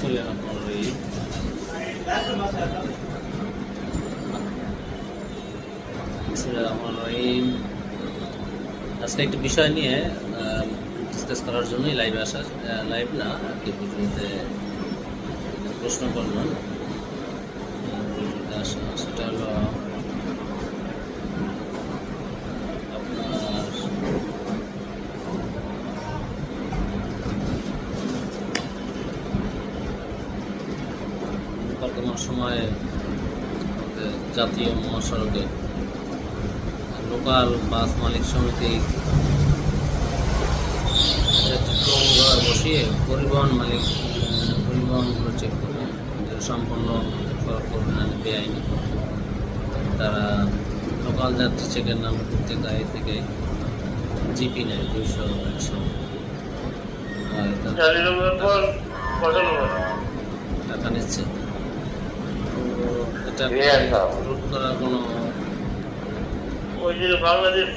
Bismillahirrahmanirrahim. Bismillahirrahmanirrahim. আজকে একটা বিষয় নিয়ে ডিসকাস করার জন্যই লাইভে আসা, লাইভ না আর কি, ভিডিওতে প্রশ্ন করলাম। সেটা হলো আপনার বর্তমান সময়ে জাতীয় মহাসড়কে লোকাল বাস মালিক সমিতি বসিয়ে পরিবহন পরিবহনগুলো চেক করবে, সম্পূর্ণ বেআইনি। তারা লোকাল যাত্রী চেকের নাম করতে গাড়ি থেকে জিপি নেয় 200-100 টাকা নিচ্ছে। তো এটা রোধ করার কোনো ওই যে বাংলাদেশ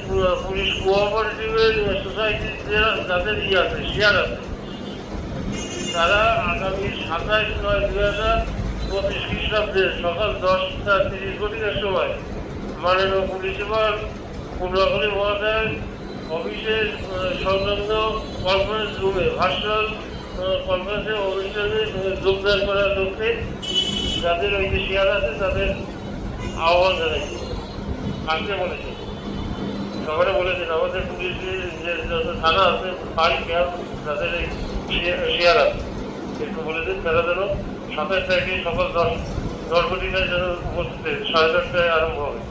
পুলিশ কোঅপারেটিভের সোসাইটি যাদের আছে শেয়ার আছে, তারা আগামী 27/9/2025 খ্রিস্টাব্দে সকাল 10:30 সময় মাননীয় পুলিশ সুপার পূর্ণাকলী মহাশয় অফিসের সংলগ্ন কনফারেন্স রুমে ভার্চুয়াল কনফারেন্সের অনুষ্ঠানে যোগদান করার লক্ষ্যে যাদের ওই যে শেয়ার আছে তাদের আহ্বান জানাইছে, আসতে বলেছে। সকালে বলেছেন আমাদের পুলিশের যে যত থানা আছে পাঁচ ক্যাম্প যাদের এই শেয়ার আছে একটু বলেছেন তারা যেন 27 তারিখে সকাল 10 ঘটিকায় যেন উপস্থিত 10:30টায় আরম্ভ হবে।